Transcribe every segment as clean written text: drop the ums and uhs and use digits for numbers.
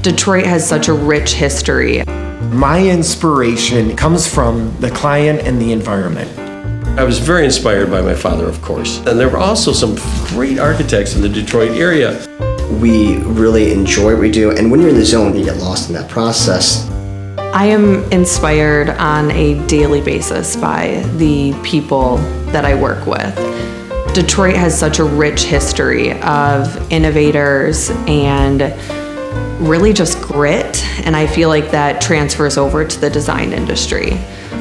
Detroit has such a rich history. My inspiration comes from the client and the environment. I was very inspired by my father, of course. And there were also some great architects in the Detroit area. We really enjoy what we do, and when you're in the zone, you get lost in that process. I am inspired on a daily basis by the people that I work with. Detroit has such a rich history of innovators and really just grit, and I feel like that transfers over to the design industry.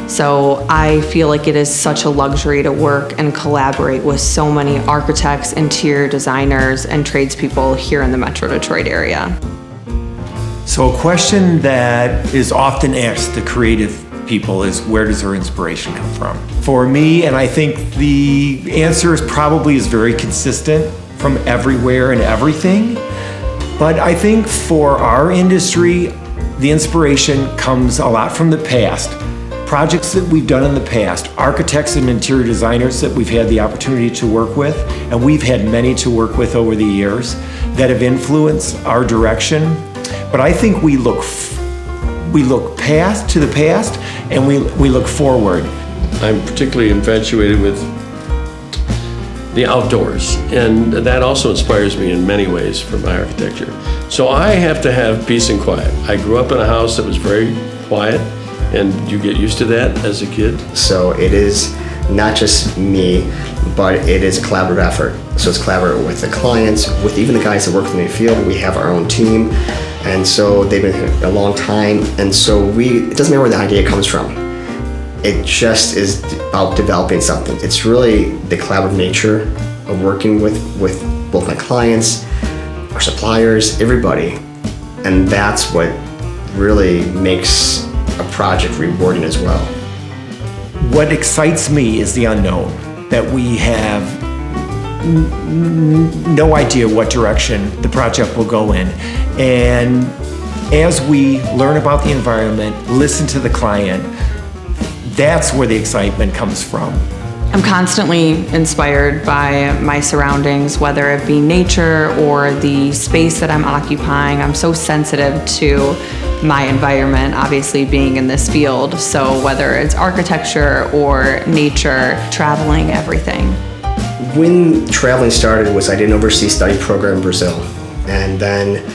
So I feel like it is such a luxury to work and collaborate with so many architects, interior designers, and tradespeople here in the Metro Detroit area. So a question that is often asked to creative people is, where does their inspiration come from? For me, and I think the answer is probably very consistent from everywhere and everything, but I think for our industry, the inspiration comes a lot from the past. Projects that we've done in the past, architects and interior designers that we've had the opportunity to work with, and we've had many to work with over the years that have influenced our direction. But I think we look past to the past, and we look forward. I'm particularly infatuated with the outdoors, and that also inspires me in many ways for my architecture. So I have to have peace and quiet. I grew up in a house that was very quiet, and you get used to that as a kid. So it is not just me, but it is a collaborative effort. So it's collaborative with the clients, with even the guys that work in the field. We have our own team, and so they've been here a long time, and so it doesn't matter where the idea comes from. It just is about developing something. It's really the collaborative nature of working with both my clients, our suppliers, everybody, and that's what really makes a project rewarding as well. What excites me is the unknown, that we have no idea what direction the project will go in. And as we learn about the environment, listen to the client, that's where the excitement comes from. I'm constantly inspired by my surroundings, whether it be nature or the space that I'm occupying. I'm so sensitive to my environment, obviously being in this field. So whether it's architecture or nature, traveling, everything. When traveling started I did an overseas study program in Brazil. And then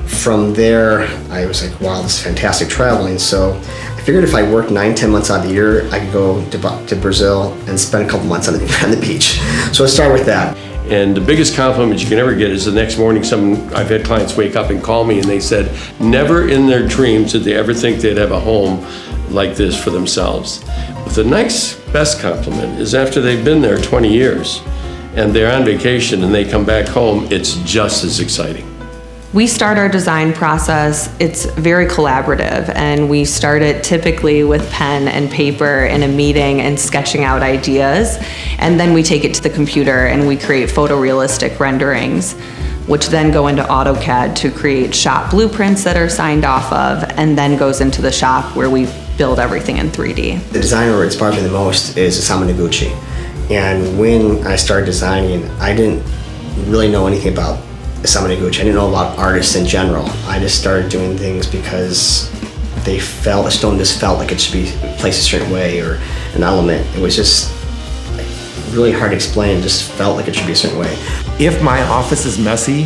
from there, I was like, wow, this is fantastic traveling. So I figured if I worked 9-10 months out of the year, I could go to Brazil and spend a couple months on the beach. So let's start with that. And the biggest compliment you can ever get is the next morning I've had clients wake up and call me and they said, never in their dreams did they ever think they'd have a home like this for themselves. But the next best compliment is after they've been there 20 years and they're on vacation and they come back home, it's just as exciting. We start our design process, it's very collaborative, and we start it typically with pen and paper in a meeting and sketching out ideas, and then we take it to the computer and we create photorealistic renderings, which then go into AutoCAD to create shop blueprints that are signed off of, and then goes into the shop where we build everything in 3D. The designer who inspired me the most is Osamu Noguchi. And when I started designing, I didn't really know anything about Osamu Noguchi. I didn't know about artists in general. I just started doing things because a stone just felt like it should be placed a certain way, or an element. It was just really hard to explain. It just felt like it should be a certain way. If my office is messy,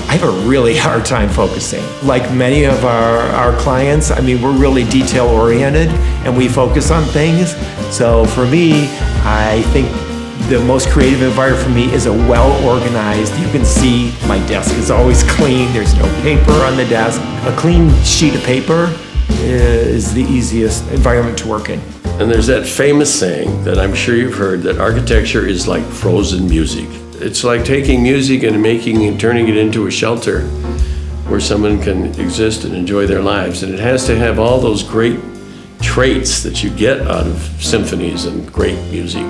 I have a really hard time focusing. Like many of our clients, I mean, we're really detail oriented and we focus on things. So for me, I think the most creative environment for me is a well-organized, you can see my desk is always clean, there's no paper on the desk. A clean sheet of paper is the easiest environment to work in. And there's that famous saying that I'm sure you've heard, that architecture is like frozen music. It's like taking music and turning it into a shelter where someone can exist and enjoy their lives. And it has to have all those great traits that you get out of symphonies and great music.